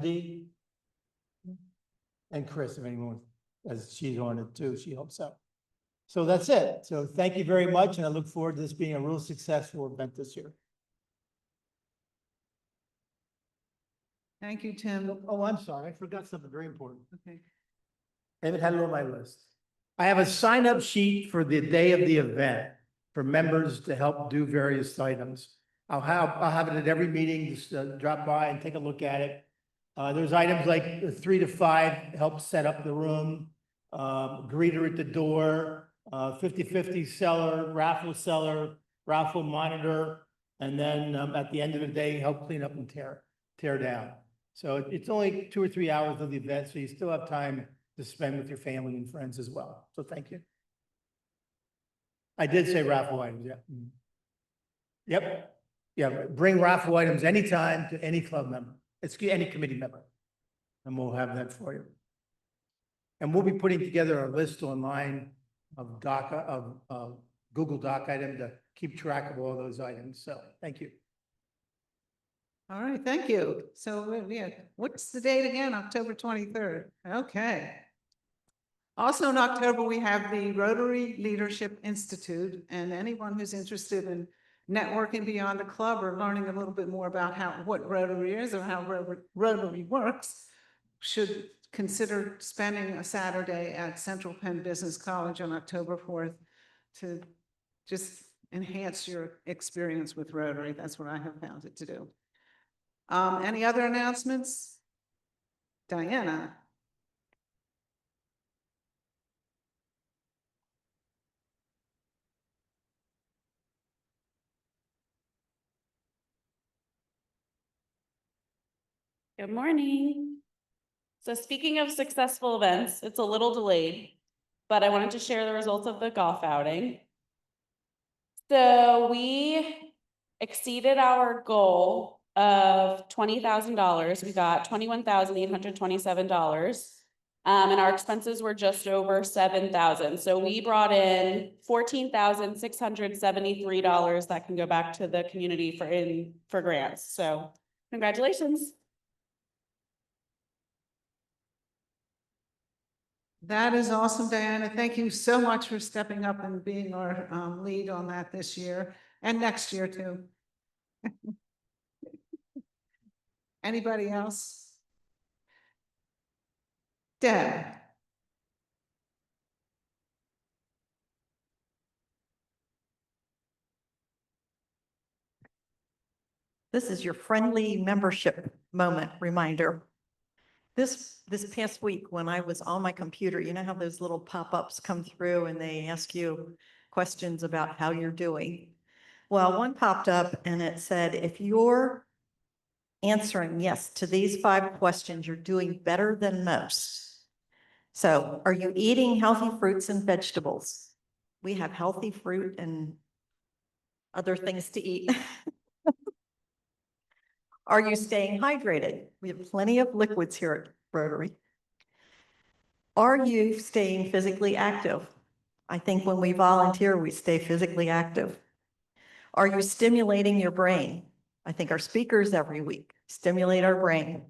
Andy, and Chris, if anyone, as she's on it too, she helps out. So that's it. So thank you very much, and I look forward to this being a real successful event this year. Thank you, Tim. Oh, I'm sorry, I forgot something very important. Okay. I haven't had it on my list. I have a sign-up sheet for the day of the event for members to help do various items. I'll have it at every meeting, just drop by and take a look at it. There's items like 3 to 5, help set up the room, greeter at the door, 50/50 seller, raffle monitor, and then at the end of the day, help clean up and tear down. So it's only 2 or 3 hours of the event, so you still have time to spend with your family and friends as well. So thank you. I did say raffle items, yeah. Yep. Yeah, bring raffle items anytime to any club member, any committee member, and we'll have that for you. And we'll be putting together a list online of Google Doc item to keep track of all those items. So thank you. All right, thank you. So yeah, what's the date again? October 23rd. Okay. Also in October, we have the Rotary Leadership Institute, and anyone who's interested in networking beyond the club or learning a little bit more about what Rotary is or how Rotary works should consider spending a Saturday at Central Penn Business College on October 4th to just enhance your experience with Rotary. That's what I have found it to do. Any other announcements? Diana? Good morning. So speaking of successful events, it's a little delayed, but I wanted to share the results of the golf outing. So we exceeded our goal of $20,000. We got $21,827. And our expenses were just over $7,000. So we brought in $14,673 that can go back to the community for grants. So congratulations. That is awesome, Diana. Thank you so much for stepping up and being our lead on that this year and next year too. Anybody else? Deb. This is your friendly membership moment reminder. This past week, when I was on my computer, you know how those little pop-ups come through and they ask you questions about how you're doing? Well, one popped up and it said, if you're answering yes to these 5 questions, you're doing better than most. So, are you eating healthy fruits and vegetables? We have healthy fruit and other things to eat. Are you staying hydrated? We have plenty of liquids here at Rotary. Are you staying physically active? I think when we volunteer, we stay physically active. Are you stimulating your brain? I think our speakers every week stimulate our brain.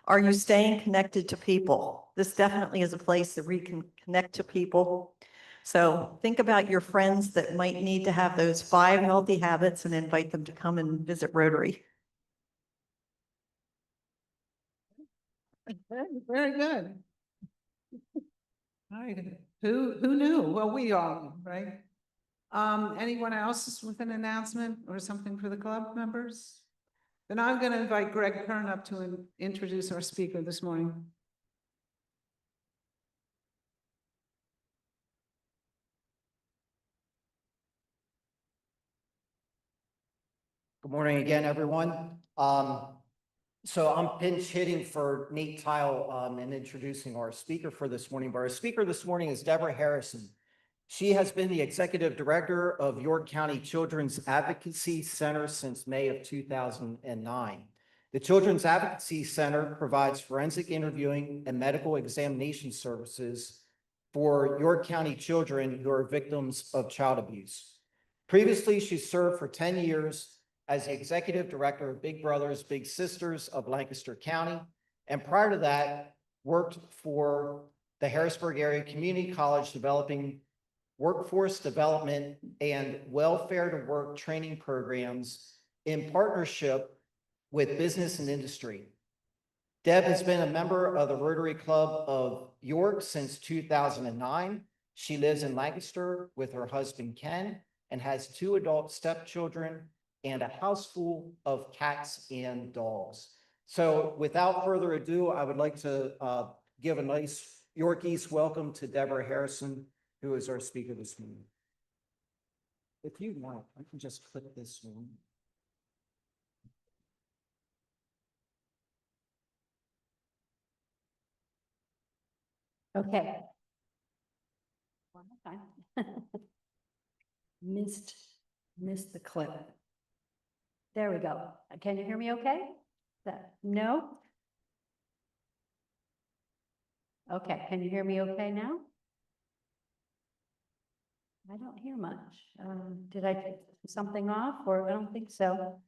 Are you staying connected to people? This definitely is a place that we can connect to people. So think about your friends that might need to have those 5 healthy habits and invite them to come and visit Rotary. Very good. All right. Who knew? Well, we all knew, right? Anyone else with an announcement or something for the club members? Then I'm going to invite Greg Kern up to introduce our speaker this morning. Good morning again, everyone. So I'm pinch hitting for Nate Tile and introducing our speaker for this morning. But our speaker this morning is Deborah Harrison. She has been the executive director of York County Children's Advocacy Center since May of 2009. The Children's Advocacy Center provides forensic interviewing and medical examination services for York County children who are victims of child abuse. Previously, she served for 10 years as the executive director of Big Brothers Big Sisters of Lancaster County And prior to that, worked for the Harrisburg Area Community College, developing workforce development and welfare to work training programs in partnership with business and industry. Deb has been a member of the Rotary Club of York since 2009. She lives in Lancaster with her husband Ken and has 2 adult stepchildren and a house full of cats and dogs. So without further ado, I would like to give a nice York East welcome to Deborah Harrison, who is our speaker this morning. If you want, I can just click this one. Okay. One more time. Missed the clip. There we go. Can you hear me okay? No? Okay, can you hear me okay now? I don't hear much. Did I take something off, or I don't think so.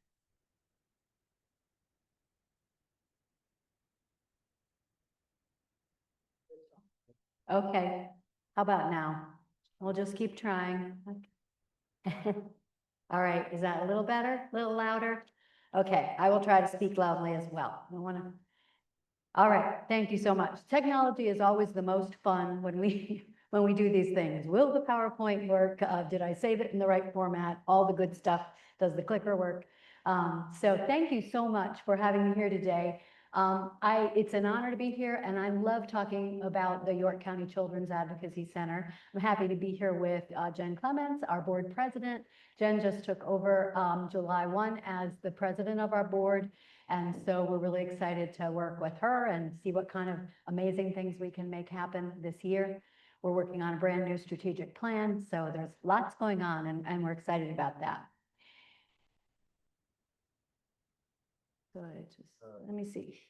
Okay, how about now? We'll just keep trying. All right, is that a little better, a little louder? Okay, I will try to speak loudly as well. I want to. All right, thank you so much. Technology is always the most fun when we when we do these things. Will the PowerPoint work? Did I save it in the right format? All the good stuff. Does the clicker work? So thank you so much for having me here today. It's an honor to be here, and I love talking about the York County Children's Advocacy Center. I'm happy to be here with Jen Clements, our board president. Jen just took over July 1 as the president of our board, and so we're really excited to work with her and see what kind of amazing things we can make happen this year. We're working on a brand new strategic plan, so there's lots going on, and we're excited about that. Let me see.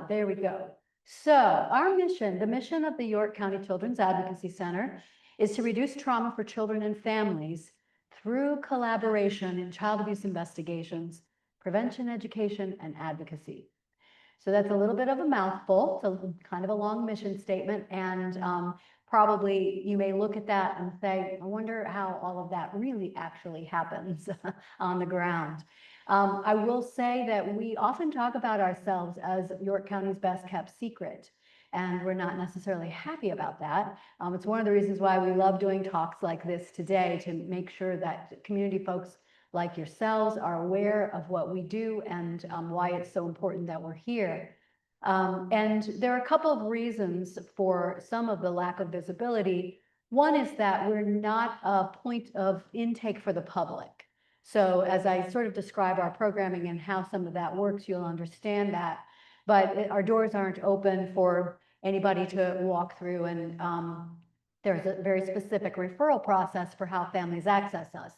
There we go. So our mission, the mission of the York County Children's Advocacy Center, is to reduce trauma for children and families through collaboration in child abuse investigations, prevention, education, and advocacy. So that's a little bit of a mouthful. It's kind of a long mission statement, and probably you may look at that and say, I wonder how all of that really actually happens on the ground. I will say that we often talk about ourselves as York County's best kept secret, and we're not necessarily happy about that. It's one of the reasons why we love doing talks like this today, to make sure that community folks like yourselves are aware of what we do and why it's so important that we're here. And there are a couple of reasons for some of the lack of visibility. One is that we're not a point of intake for the public. So as I sort of describe our programming and how some of that works, you'll understand that. But our doors aren't open for anybody to walk through, and there's a very specific referral process for how families access us.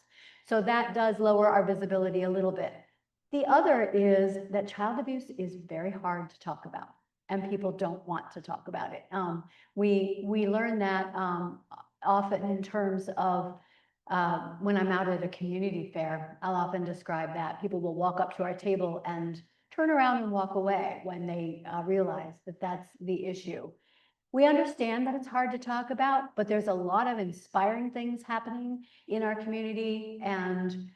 So that does lower our visibility a little bit. The other is that child abuse is very hard to talk about, and people don't want to talk about it. We learn that often in terms of when I'm out at a community fair. I'll often describe that. People will walk up to our table and turn around and walk away when they realize that that's the issue. We understand that it's hard to talk about, but there's a lot of inspiring things happening in our community, and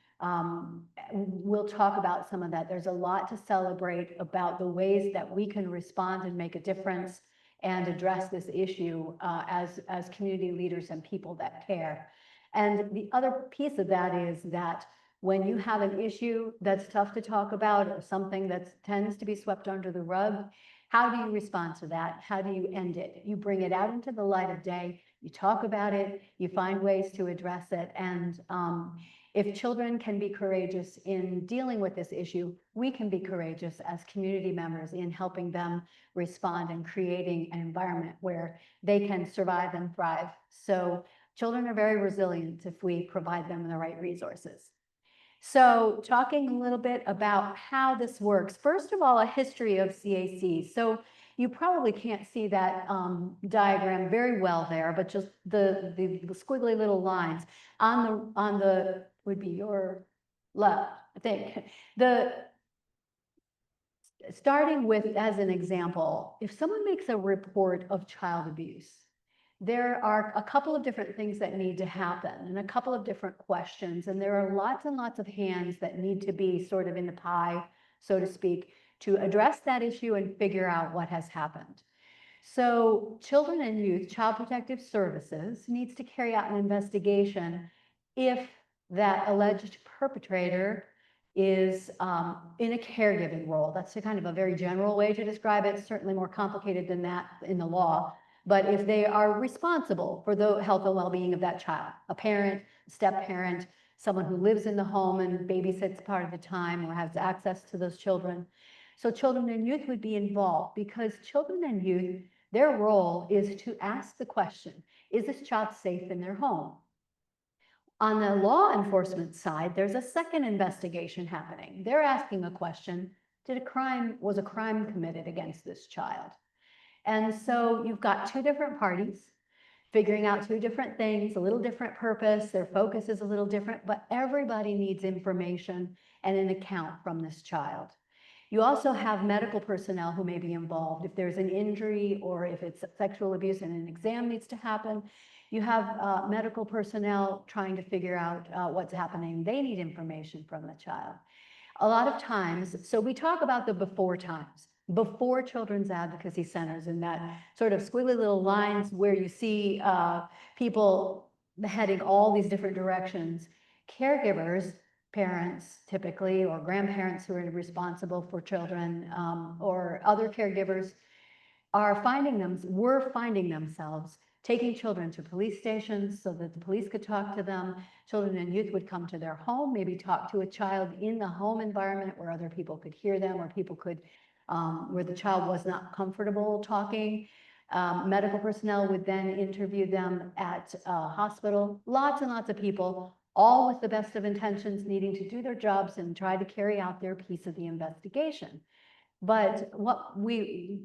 we'll talk about some of that. There's a lot to celebrate about the ways that we can respond and make a difference and address this issue as community leaders and people that care. And the other piece of that is that when you have an issue that's tough to talk about, or something that tends to be swept under the rug, how do you respond to that? How do you end it? You bring it out into the light of day, you talk about it, you find ways to address it. And if children can be courageous in dealing with this issue, we can be courageous as community members in helping them respond and creating an environment where they can survive and thrive. So children are very resilient if we provide them the right resources. So talking a little bit about how this works. First of all, a history of CAC. So you probably can't see that diagram very well there, but just the squiggly little lines on the would be your left, I think. starting with, as an example, if someone makes a report of child abuse, there are a couple of different things that need to happen and a couple of different questions. And there are lots and lots of hands that need to be sort of in the pie, so to speak, to address that issue and figure out what has happened. So Children and Youth Child Protective Services needs to carry out an investigation if that alleged perpetrator is in a caregiving role. That's a kind of a very general way to describe it. It's certainly more complicated than that in the law. But if they are responsible for the health and well-being of that child, a parent, step-parent, someone who lives in the home and babysits part of the time or has access to those children. So Children and Youth would be involved because Children and Youth, their role is to ask the question, is this child safe in their home? On the law enforcement side, there's a second investigation happening. They're asking a question, was a crime committed against this child? And so you've got two different parties figuring out two different things, a little different purpose, their focus is a little different, but everybody needs information and an account from this child. You also have medical personnel who may be involved. If there's an injury or if it's sexual abuse and an exam needs to happen, you have medical personnel trying to figure out what's happening. They need information from the child. A lot of times, so we talk about the before times, before children's advocacy centers and that sort of squiggly little lines where you see people heading all these different directions. Caregivers, parents typically, or grandparents who are responsible for children, or other caregivers were finding themselves taking children to police stations so that the police could talk to them. Children and Youth would come to their home, maybe talk to a child in the home environment where other people could hear them or people could, where the child was not comfortable talking. Medical personnel would then interview them at a hospital. Lots and lots of people, all with the best of intentions, needing to do their jobs and try to carry out their piece of the investigation. But what we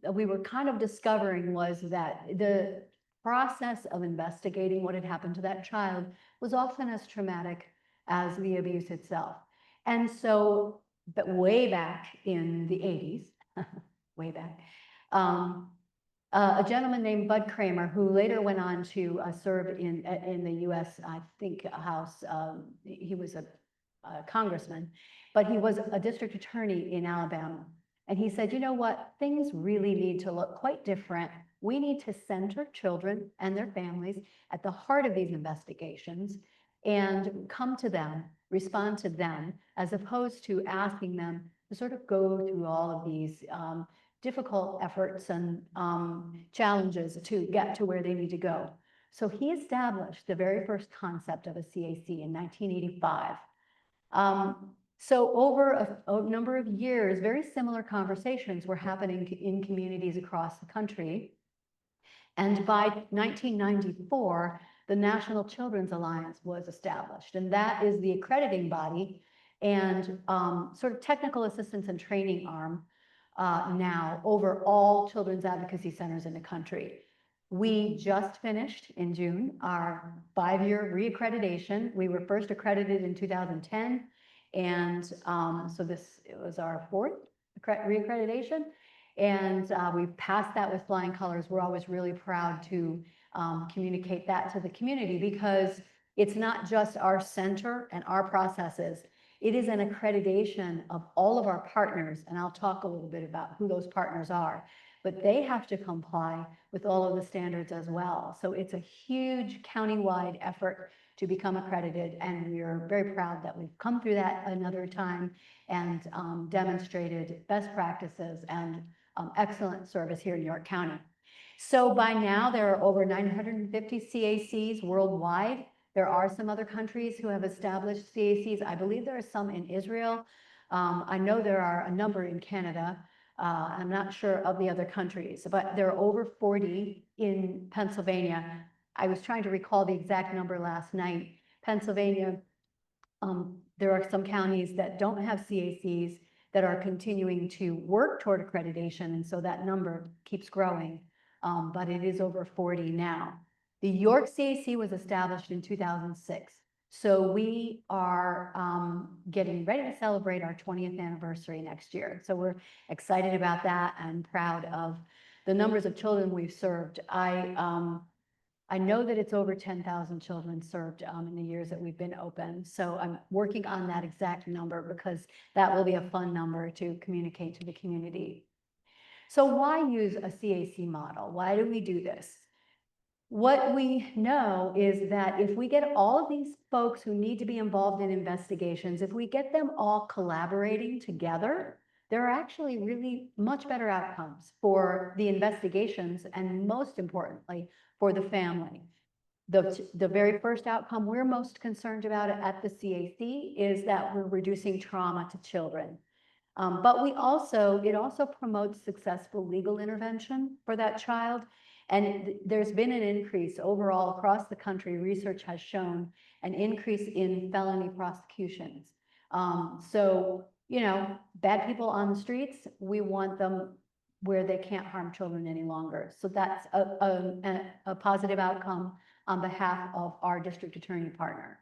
were kind of discovering was that the process of investigating what had happened to that child was often as traumatic as the abuse itself. And so, but way back in the 80s, way back, a gentleman named Bud Kramer, who later went on to serve in the U.S., I think, House, he was a congressman, but he was a district attorney in Alabama. And he said, you know what, things really need to look quite different. We need to center children and their families at the heart of these investigations and come to them, respond to them, as opposed to asking them to sort of go through all of these difficult efforts and challenges to get to where they need to go. So he established the very first concept of a CAC in 1985. So over a number of years, very similar conversations were happening in communities across the country. And by 1994, the National Children's Alliance was established. And that is the accrediting body and sort of technical assistance and training arm now over all children's advocacy centers in the country. We just finished in June our 5-year reaccreditation. We were first accredited in 2010. And so it was our 4th reaccreditation. And we've passed that with flying colors. We're always really proud to communicate that to the community because it's not just our center and our processes. It is an accreditation of all of our partners. And I'll talk a little bit about who those partners are. But they have to comply with all of the standards as well. So it's a huge countywide effort to become accredited, and we are very proud that we've come through that another time and demonstrated best practices and excellent service here in York County. So by now, there are over 950 CACs worldwide. There are some other countries who have established CACs. I believe there are some in Israel. I know there are a number in Canada. I'm not sure of the other countries, but there are over 40 in Pennsylvania. I was trying to recall the exact number last night. Pennsylvania, there are some counties that don't have CACs that are continuing to work toward accreditation, and so that number keeps growing, but it is over 40 now. The York CAC was established in 2006. So we are getting ready to celebrate our 20th anniversary next year. So we're excited about that and proud of the numbers of children we've served. I know that it's over 10,000 children served in the years that we've been open. So I'm working on that exact number because that will be a fun number to communicate to the community. So why use a CAC model? Why do we do this? What we know is that if we get all of these folks who need to be involved in investigations, if we get them all collaborating together, there are actually really much better outcomes for the investigations and most importantly, for the family. The very first outcome we're most concerned about at the CAC is that we're reducing trauma to children. But it also promotes successful legal intervention for that child. And there's been an increase overall across the country. Research has shown an increase in felony prosecutions. So, you know, bad people on the streets, we want them where they can't harm children any longer. So that's a positive outcome on behalf of our district attorney partner.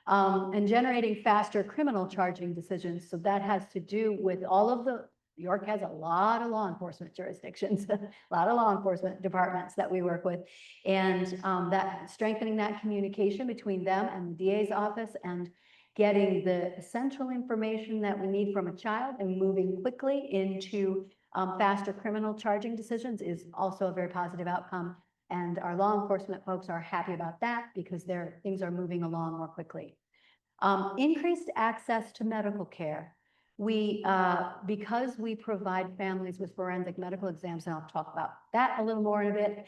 And generating faster criminal charging decisions. So that has to do with all of York has a lot of law enforcement jurisdictions, a lot of law enforcement departments that we work with. And that strengthening that communication between them and the DA's office and getting the essential information that we need from a child and moving quickly into faster criminal charging decisions is also a very positive outcome. And our law enforcement folks are happy about that because things are moving along more quickly. Increased access to medical care. Because we provide families with forensic medical exams, and I'll talk about that a little more in a bit,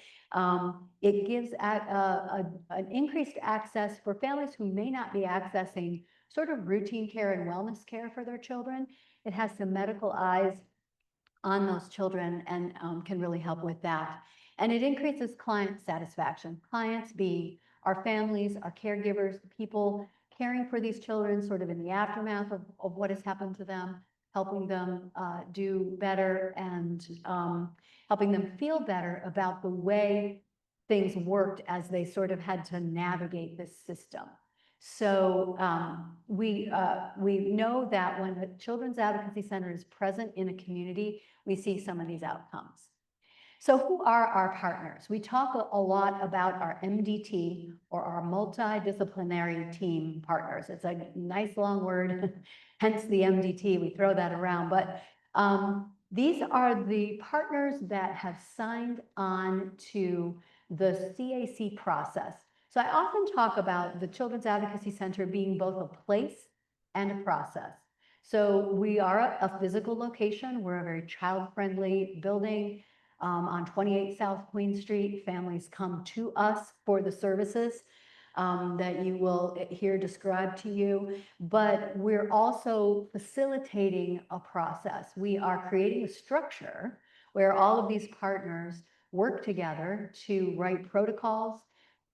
it gives an increased access for families who may not be accessing sort of routine care and wellness care for their children. It has some medical eyes on those children and can really help with that. And it increases client satisfaction. Clients being our families, our caregivers, the people caring for these children sort of in the aftermath of what has happened to them, helping them do better and helping them feel better about the way things worked as they sort of had to navigate this system. So we know that when the Children's Advocacy Center is present in a community, we see some of these outcomes. So who are our partners? We talk a lot about our MDT or our multidisciplinary team partners. It's a nice long word, hence the MDT, we throw that around. But these are the partners that have signed on to the CAC process. So I often talk about the Children's Advocacy Center being both a place and a process. So we are a physical location. We're a very child-friendly building. On 28 South Queen Street, families come to us for the services that you will hear described to you, but we're also facilitating a process. We are creating a structure where all of these partners work together to write protocols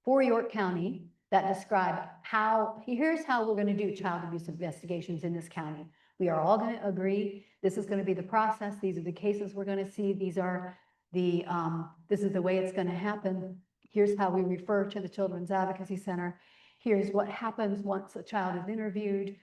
for York County that describe here's how we're going to do child abuse investigations in this county. We are all going to agree, this is going to be the process, these are the cases we're going to see, this is the way it's going to happen. Here's how we refer to the Children's Advocacy Center. Here's what happens once a child is interviewed.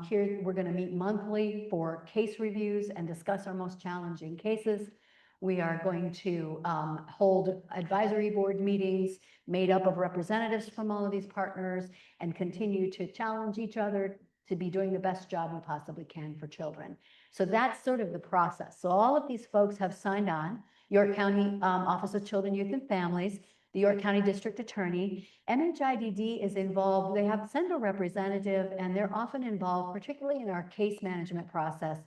Here we're going to meet monthly for case reviews and discuss our most challenging cases. We are going to hold advisory board meetings made up of representatives from all of these partners and continue to challenge each other to be doing the best job we possibly can for children. So that's sort of the process. So all of these folks have signed on. York County Office of Children, Youth and Families, the York County District Attorney, MHIDD is involved. They have sent a representative and they're often involved, particularly in our case management process,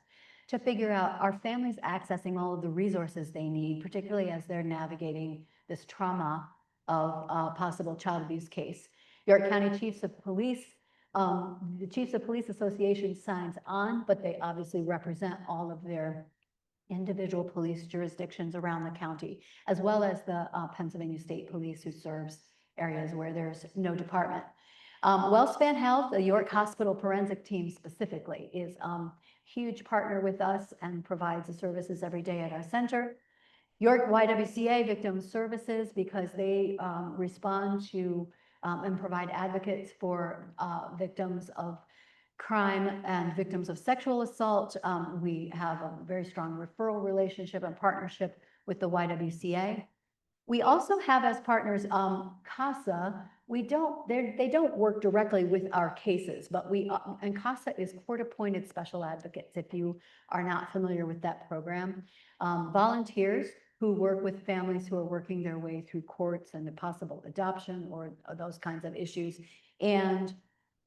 to figure out are families accessing all of the resources they need, particularly as they're navigating this trauma of a possible child abuse case. York County Chiefs of Police, the Chiefs of Police Association signs on, but they obviously represent all of their individual police jurisdictions around the county, as well as the Pennsylvania State Police, who serves areas where there's no department. WellSpan Health, the York Hospital Forensic Team specifically, is a huge partner with us and provides the services every day at our center. York YWCA Victim Services, because they respond to and provide advocates for victims of crime and victims of sexual assault. We have a very strong referral relationship and partnership with the YWCA. We also have as partners CASA. They don't work directly with our cases, but and CASA is court-appointed special advocates, if you are not familiar with that program. Volunteers who work with families who are working their way through courts and the possible adoption or those kinds of issues. And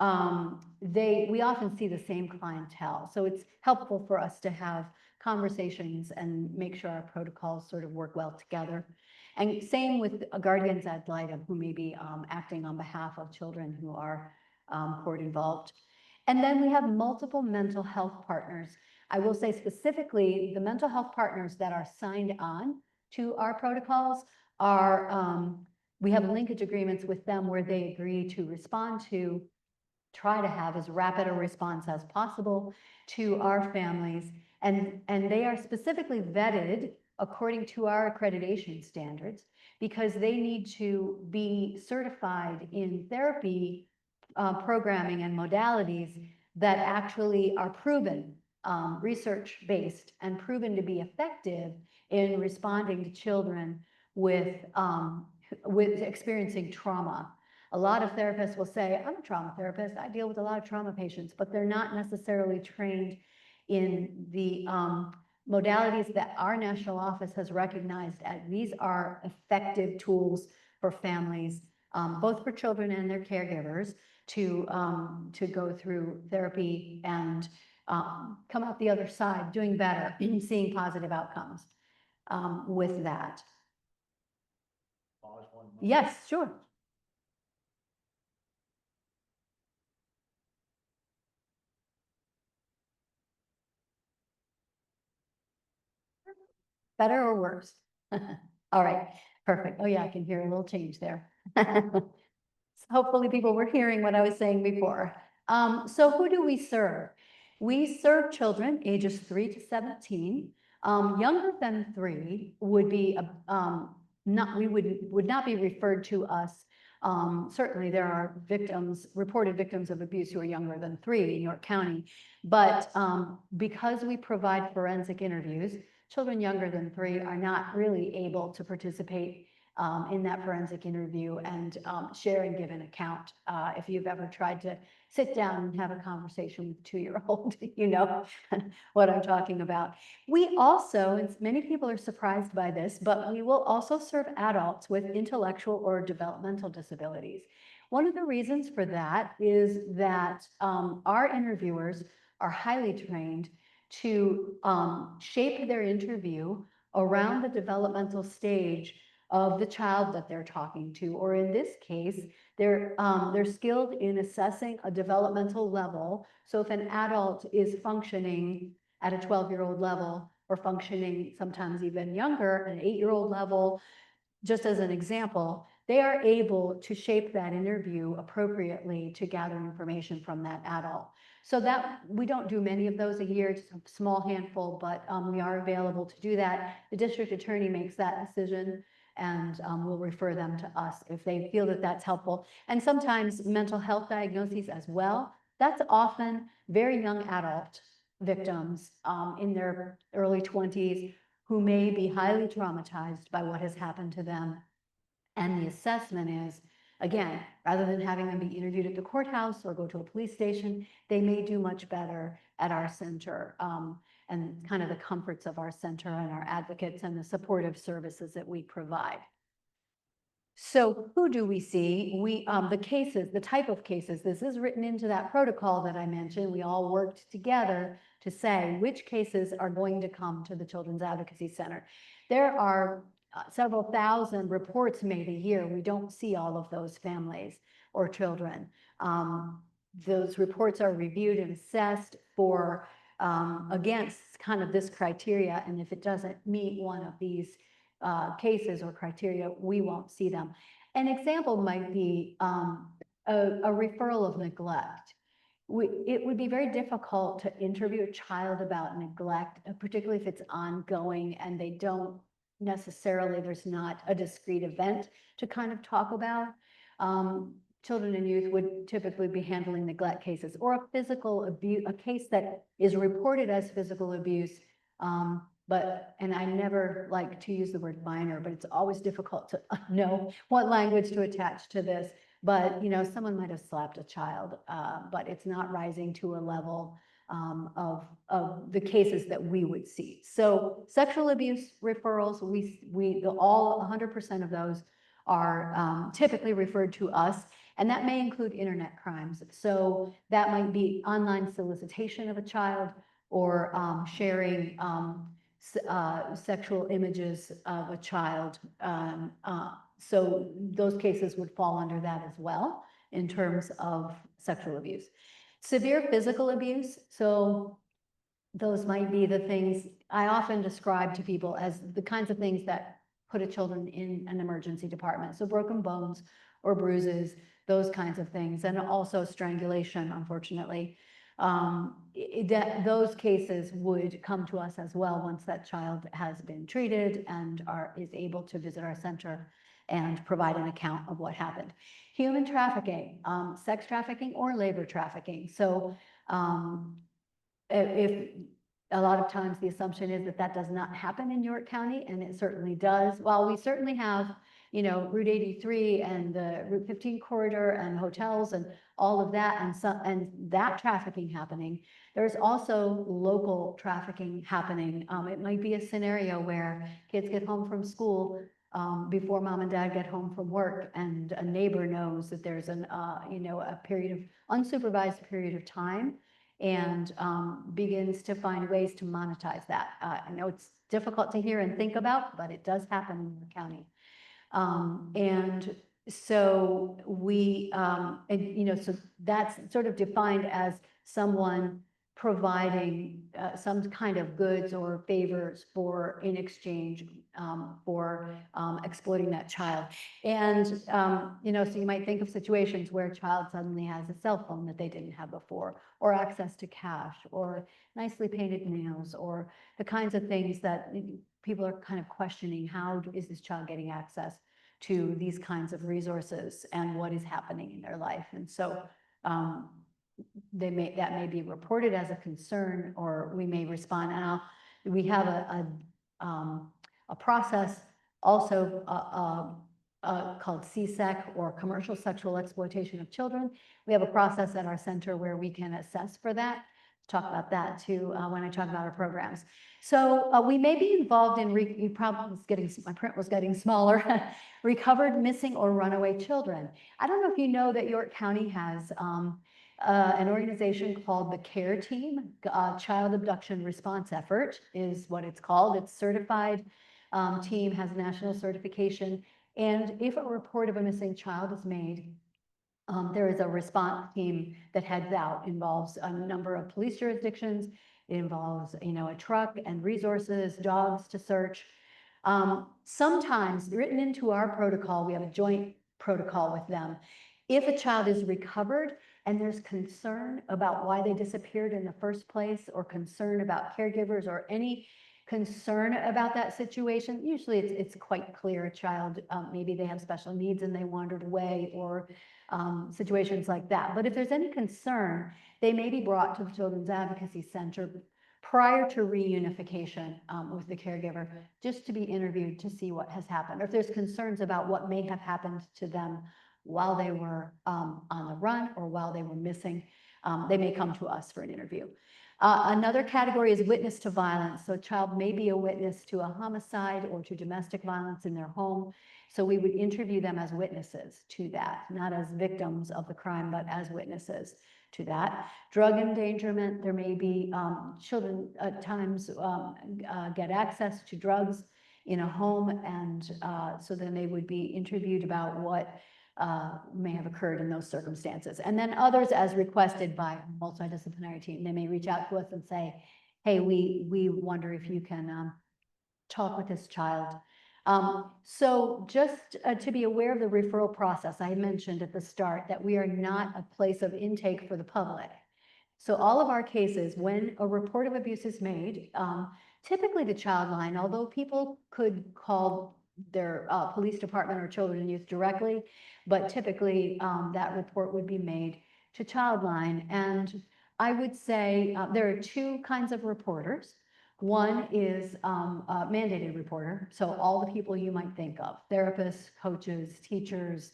we often see the same clientele. So it's helpful for us to have conversations and make sure our protocols sort of work well together. And same with guardians ad litem who may be acting on behalf of children who are court involved. And then we have multiple mental health partners. I will say specifically, the mental health partners that are signed on to our protocols are, we have linkage agreements with them where they agree to respond to, try to have as rapid a response as possible to our families. And they are specifically vetted according to our accreditation standards because they need to be certified in therapy programming and modalities that actually are proven, research-based and proven to be effective in responding to children with experiencing trauma. A lot of therapists will say, I'm a trauma therapist, I deal with a lot of trauma patients, but they're not necessarily trained in the modalities that our national office has recognized as these are effective tools for families, both for children and their caregivers, to go through therapy and come out the other side doing better, seeing positive outcomes with that. Yes, sure. Better or worse? All right, perfect. Oh yeah, I can hear a little change there. Hopefully people were hearing what I was saying before. So who do we serve? We serve children ages 3 to 17. Younger than 3 would be would not be referred to us. Certainly there are reported victims of abuse who are younger than 3 in York County, but because we provide forensic interviews, children younger than 3 are not really able to participate in that forensic interview and share and give an account. If you've ever tried to sit down and have a conversation with a 2-year-old, you know what I'm talking about. We also, and many people are surprised by this, but we will also serve adults with intellectual or developmental disabilities. One of the reasons for that is that our interviewers are highly trained to shape their interview around the developmental stage of the child that they're talking to, or in this case, they're skilled in assessing a developmental level. So if an adult is functioning at a 12-year-old level or functioning sometimes even younger, an 8-year-old level, just as an example, they are able to shape that interview appropriately to gather information from that adult. So that we don't do many of those a year, just a small handful, but we are available to do that. The district attorney makes that decision and will refer them to us if they feel that that's helpful. And sometimes mental health diagnoses as well. That's often very young adult victims in their early 20s who may be highly traumatized by what has happened to them. And the assessment is, again, rather than having them be interviewed at the courthouse or go to a police station, they may do much better at our center and kind of the comforts of our center and our advocates and the supportive services that we provide. So who do we see? The type of cases, this is written into that protocol that I mentioned. We all worked together to say which cases are going to come to the Children's Advocacy Center. There are several thousand reports made a year. We don't see all of those families or children. Those reports are reviewed and assessed for against kind of this criteria, and if it doesn't meet one of these cases or criteria, we won't see them. An example might be a referral of neglect. It would be very difficult to interview a child about neglect, particularly if it's ongoing and they don't necessarily, there's not a discrete event to kind of talk about. children and youth would typically be handling neglect cases or a physical abuse, a case that is reported as physical abuse. And I never like to use the word minor, but it's always difficult to know what language to attach to this. But, someone might have slapped a child, but it's not rising to a level of the cases that we would see. So sexual abuse referrals, all 100% of those are typically referred to us, and that may include internet crimes. So that might be online solicitation of a child or sharing sexual images of a child. So those cases would fall under that as well in terms of sexual abuse. Severe physical abuse, so those might be the things I often describe to people as the kinds of things that put a children in an emergency department. So broken bones or bruises, those kinds of things, and also strangulation, unfortunately. Those cases would come to us as well once that child has been treated and is able to visit our center and provide an account of what happened. Human trafficking, sex trafficking or labor trafficking. So if a lot of times the assumption is that does not happen in York County, and it certainly does. While we certainly have, Route 83 and the Route 15 corridor and hotels and all of that, and that trafficking happening, there's also local trafficking happening. It might be a scenario where kids get home from school before mom and dad get home from work, and a neighbor knows that there's a period of unsupervised period of time, and begins to find ways to monetize that. I know it's difficult to hear and think about, but it does happen in the county. And so so that's sort of defined as someone providing some kind of goods or favors in exchange for exploiting that child. And, so you might think of situations where a child suddenly has a cell phone that they didn't have before, or access to cash, or nicely painted nails, or the kinds of things that people are kind of questioning. How is this child getting access to these kinds of resources, and what is happening in their life? And so that may be reported as a concern, or we may respond. And we have a process also called CSEC, or commercial sexual exploitation of children. We have a process at our center where we can assess for that. Talk about that too when I talk about our programs. So we may be involved in, my print was getting smaller, recovered, missing, or runaway children. I don't know if you know that York County has an organization called the CARE Team, Child Abduction Response Effort is what it's called. It's certified team, has national certification. And if a report of a missing child is made, there is a response team that heads out, involves a number of police jurisdictions. It involves, a truck and resources, dogs to search. Sometimes written into our protocol, we have a joint protocol with them. If a child is recovered and there's concern about why they disappeared in the first place, or concern about caregivers, or any concern about that situation, usually it's quite clear. A child, maybe they have special needs and they wandered away, or situations like that. But if there's any concern, they may be brought to the Children's Advocacy Center prior to reunification with the caregiver, just to be interviewed to see what has happened. Or if there's concerns about what may have happened to them while they were on the run, or while they were missing, they may come to us for an interview. Another category is witness to violence. So a child may be a witness to a homicide or to domestic violence in their home. So we would interview them as witnesses to that, not as victims of the crime, but as witnesses to that. Drug endangerment, there may be children at times get access to drugs in a home, and so then they would be interviewed about what may have occurred in those circumstances. And then others, as requested by a multidisciplinary team, they may reach out to us and say, hey, we wonder if you can talk with this child. So just to be aware of the referral process, I mentioned at the start that we are not a place of intake for the public. So all of our cases, when a report of abuse is made, typically the child line, although people could call their police department or children and youth directly, but typically that report would be made to Childline. And I would say there are two kinds of reporters. One is a mandated reporter, so all the people you might think of, therapists, coaches, teachers,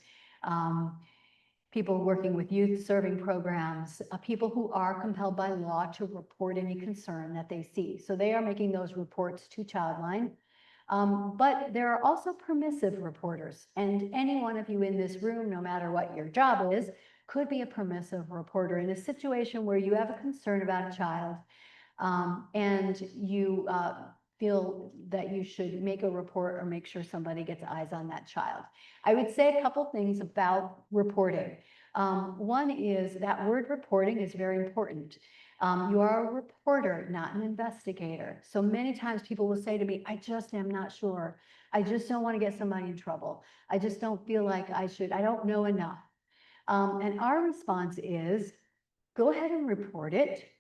people working with youth serving programs, people who are compelled by law to report any concern that they see. So they are making those reports to Childline. But there are also permissive reporters, and any one of you in this room, no matter what your job is, could be a permissive reporter in a situation where you have a concern about a child and you feel that you should make a report or make sure somebody gets eyes on that child. I would say a couple things about reporting. One is that word reporting is very important. You are a reporter, not an investigator. So many times people will say to me, I just am not sure. I just don't want to get somebody in trouble. I just don't feel like I should. I don't know enough. And our response is, go ahead and report it.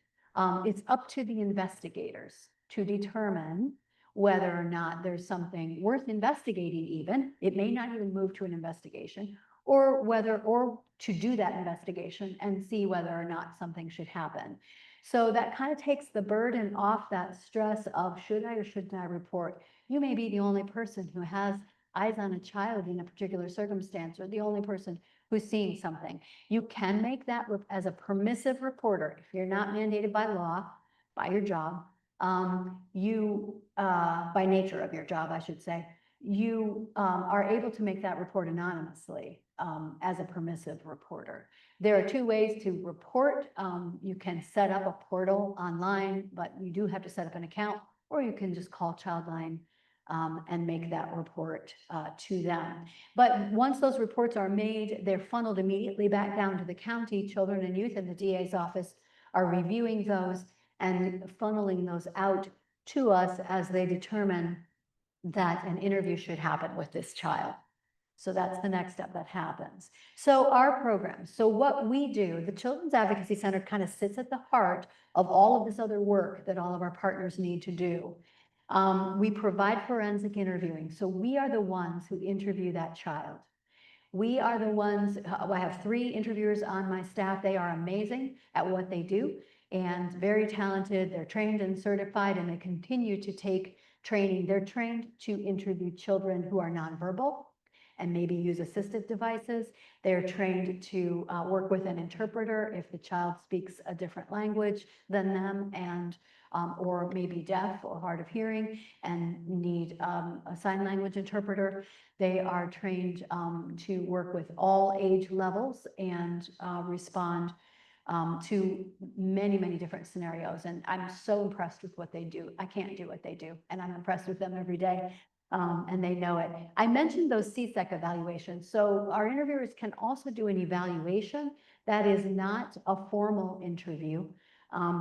It's up to the investigators to determine whether or not there's something worth investigating even. It may not even move to an investigation, or to do that investigation and see whether or not something should happen. So that kind of takes the burden off that stress of should I or shouldn't I report. You may be the only person who has eyes on a child in a particular circumstance, or the only person who's seeing something. You can make that as a permissive reporter if you're not mandated by law, by your job, by nature of your job, I should say, you are able to make that report anonymously as a permissive reporter. There are two ways to report. You can set up a portal online, but you do have to set up an account, or you can just call Childline and make that report to them. But once those reports are made, they're funneled immediately back down to the county. Children and Youth and the DA's office are reviewing those and funneling those out to us as they determine that an interview should happen with this child. So that's the next step that happens. So our program, so what we do, the Children's Advocacy Center kind of sits at the heart of all of this other work that all of our partners need to do. We provide forensic interviewing. So we are the ones who interview that child. We are the ones, I have 3 interviewers on my staff. They are amazing at what they do and very talented. They're trained and certified, and they continue to take training. They're trained to interview children who are nonverbal and maybe use assistive devices. They're trained to work with an interpreter if the child speaks a different language than them, and or maybe deaf or hard of hearing and need a sign language interpreter. They are trained to work with all age levels and respond to many, many different scenarios. And I'm so impressed with what they do. I can't do what they do, and I'm impressed with them every day. And they know it. I mentioned those CSEC evaluations. So our interviewers can also do an evaluation that is not a formal interview.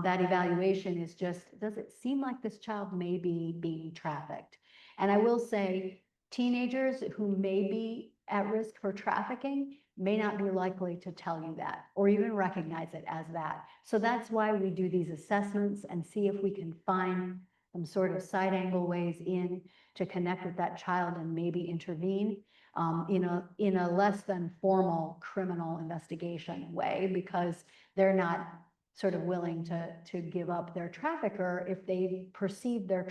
That evaluation is just, does it seem like this child may be being trafficked? And I will say, teenagers who may be at risk for trafficking may not be likely to tell you that or even recognize it as that. So that's why we do these assessments and see if we can find some sort of side angle ways in to connect with that child and maybe intervene in a less than formal criminal investigation way, because they're not sort of willing to give up their trafficker if they perceive their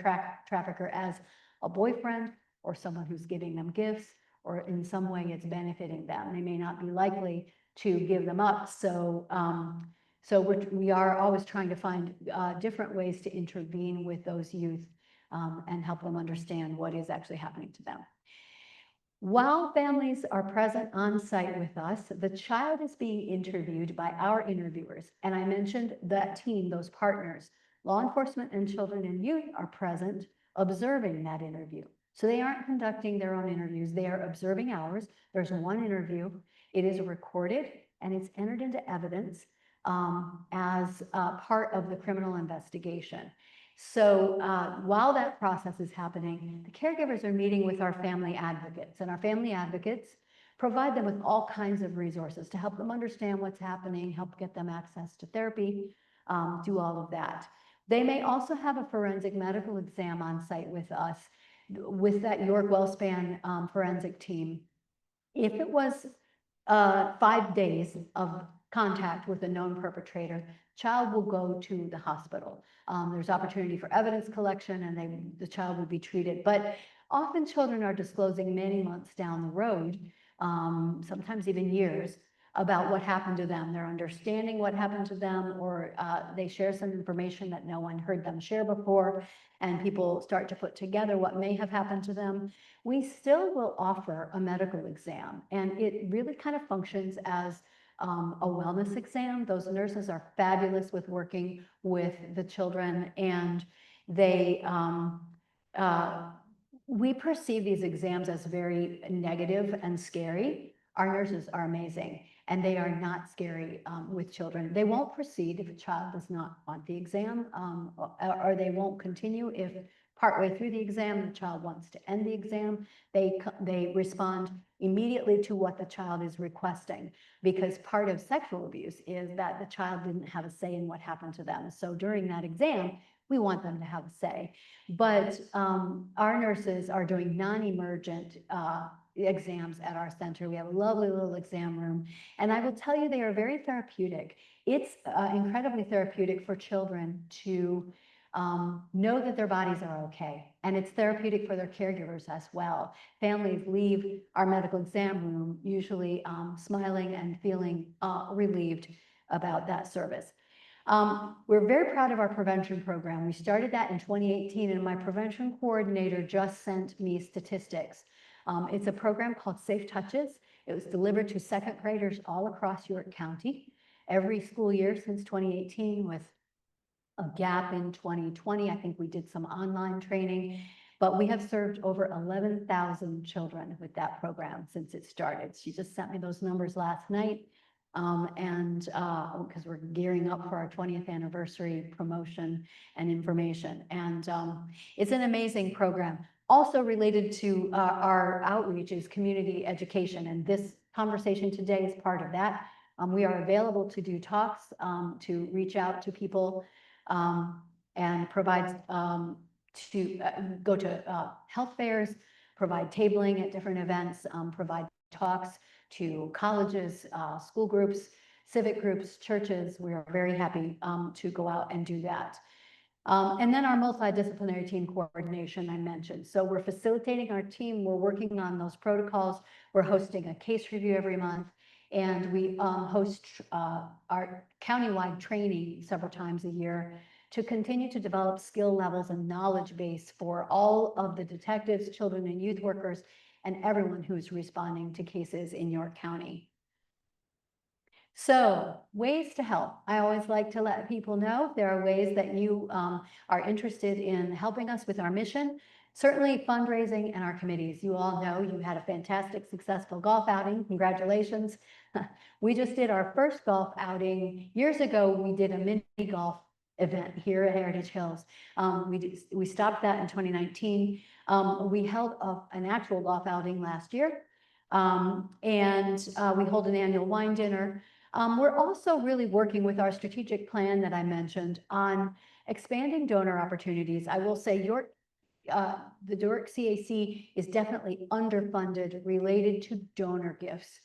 trafficker as a boyfriend or someone who's giving them gifts, or in some way it's benefiting them. They may not be likely to give them up. So we are always trying to find different ways to intervene with those youth and help them understand what is actually happening to them. While families are present on site with us, the child is being interviewed by our interviewers. And I mentioned that team, those partners, law enforcement and children and youth are present observing that interview. So they aren't conducting their own interviews. They are observing ours. There's one interview. It is recorded and it's entered into evidence as part of the criminal investigation. So while that process is happening, the caregivers are meeting with our family advocates, and our family advocates provide them with all kinds of resources to help them understand what's happening, help get them access to therapy, do all of that. They may also have a forensic medical exam on site with us. with that York WellSpan forensic team, if it was 5 days of contact with a known perpetrator, child will go to the hospital. There's opportunity for evidence collection and the child would be treated. But often children are disclosing many months down the road, sometimes even years, about what happened to them. They're understanding what happened to them, or they share some information that no one heard them share before, and people start to put together what may have happened to them. We still will offer a medical exam, and it really kind of functions as a wellness exam. Those nurses are fabulous with working with the children, and they we perceive these exams as very negative and scary. Our nurses are amazing, and they are not scary with children. They won't proceed if a child does not want the exam, or they won't continue if partway through the exam the child wants to end the exam. They respond immediately to what the child is requesting, because part of sexual abuse is that the child didn't have a say in what happened to them. So during that exam, we want them to have a say. But our nurses are doing non-emergent exams at our center. We have a lovely little exam room, and I will tell you, they are very therapeutic. It's incredibly therapeutic for children to know that their bodies are okay, and it's therapeutic for their caregivers as well. Families leave our medical exam room usually smiling and feeling relieved about that service. We're very proud of our prevention program. We started that in 2018, and my prevention coordinator just sent me statistics. It's a program called Safe Touches. It was delivered to second graders all across York County every school year since 2018, with a gap in 2020. I think we did some online training, but we have served over 11,000 children with that program since it started. She just sent me those numbers last night. Because we're gearing up for our 20th anniversary promotion and information. And it's an amazing program. Also related to our outreach is community education. And this conversation today is part of that. We are available to do talks, to reach out to people and provide, to go to health fairs, provide tabling at different events, provide talks to colleges, school groups, civic groups, churches. We are very happy to go out and do that. And then our multidisciplinary team coordination I mentioned. So we're facilitating our team. We're working on those protocols. We're hosting a case review every month. And we host our countywide training several times a year to continue to develop skill levels and knowledge base for all of the detectives, children and youth workers, and everyone who's responding to cases in York County. So, ways to help. I always like to let people know if there are ways that you are interested in helping us with our mission. Certainly fundraising and our committees. You all know you had a fantastic, successful golf outing. Congratulations. We just did our first golf outing. Years ago, we did a mini golf event here at Heritage Hills. We stopped that in 2019. We held an actual golf outing last year, and we hold an annual wine dinner. We're also really working with our strategic plan that I mentioned on expanding donor opportunities. I will say the York CAC is definitely underfunded related to donor gifts.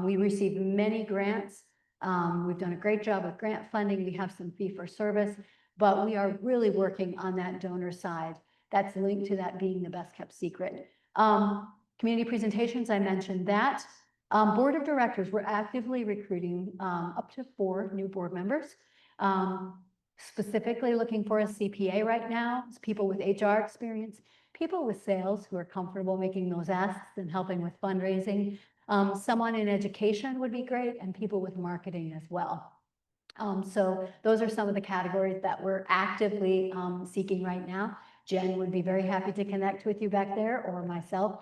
We receive many grants. We've done a great job with grant funding. We have some fee for service, but we are really working on that donor side. That's linked to that being the best kept secret. Community presentations, I mentioned that. Board of directors, we're actively recruiting up to 4 new board members. Specifically looking for a CPA right now. It's people with HR experience, people with sales who are comfortable making those asks and helping with fundraising. Someone in education would be great, and people with marketing as well. So those are some of the categories that we're actively seeking right now. Jen would be very happy to connect with you back there, or myself,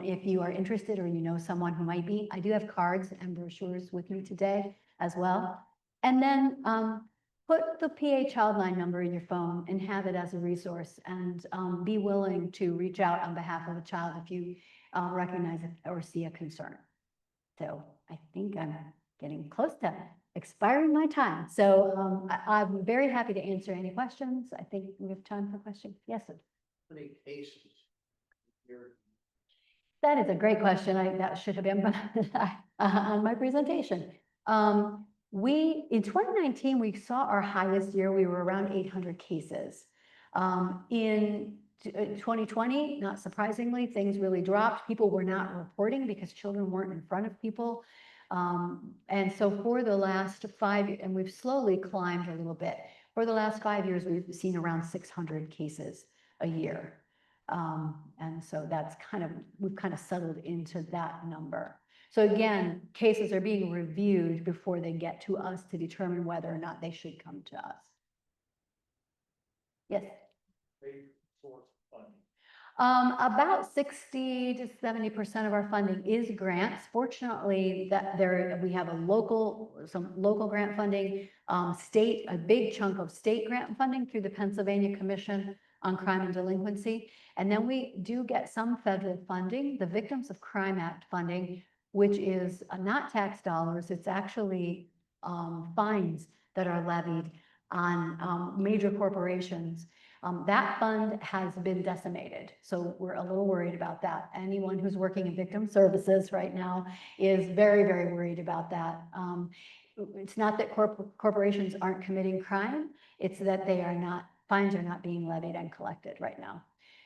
if you are interested or you know someone who might be. I do have cards and brochures with me today as well. And then put the PA Childline number in your phone and have it as a resource, and be willing to reach out on behalf of a child if you recognize it or see a concern. So I think I'm getting close to expiring my time. So I'm very happy to answer any questions. I think we have time for questions. Yes, sir. How many cases That is a great question. That should have been on my presentation. In 2019, we saw our highest year. We were around 800 cases. In 2020, not surprisingly, things really dropped. People were not reporting because children weren't in front of people. And so for the last and we've slowly climbed a little bit. For the last 5 years, we've seen around 600 cases a year. And so we've kind of settled into that number. So again, cases are being reviewed before they get to us to determine whether or not they should come to us. Yes? About 60 to 70% of our funding is grants. Fortunately, we have some local grant funding, a big chunk of state grant funding through the Pennsylvania Commission on Crime and Delinquency. And then we do get some federal funding, the Victims of Crime Act funding, which is not tax dollars. It's actually fines that are levied on major corporations. That fund has been decimated, so we're a little worried about that. Anyone who's working in victim services right now is very, very worried about that. It's not that corporations aren't committing crime, it's that fines are not being levied and collected right now.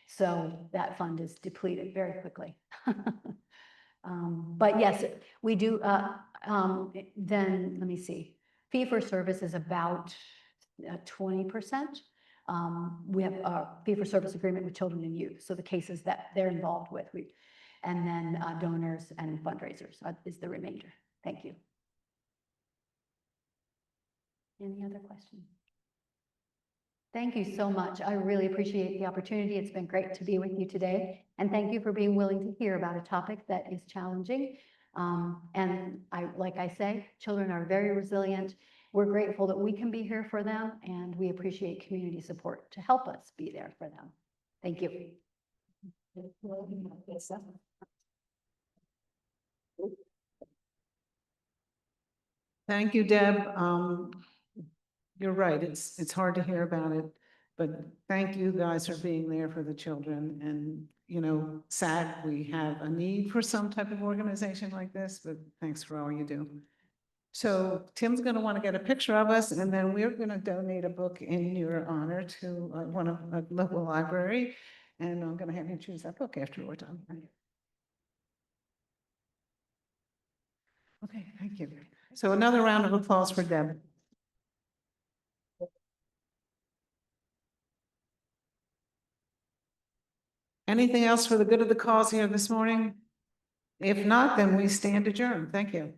So that fund is depleted very quickly. But yes, we do, then let me see. Fee for service is about 20%. We have a fee for service agreement with children and youth. So the cases that they're involved with, and then donors and fundraisers is the remainder. Thank you. Any other questions? Thank you so much. I really appreciate the opportunity. It's been great to be with you today. And thank you for being willing to hear about a topic that is challenging. And like I say, children are very resilient. We're grateful that we can be here for them, and we appreciate community support to help us be there for them. Thank you. Thank you, Deb. You're right, it's hard to hear about it, but thank you guys for being there for the children. And, sad we have a need for some type of organization like this, but thanks for all you do. So Tim's going to want to get a picture of us, and then we're going to donate a book in your honor to one of a local library. And I'm going to have you choose that book after we're done. Okay, thank you. So another round of applause for Deb. Anything else for the good of the cause here this morning? If not, then we stand adjourned. Thank you.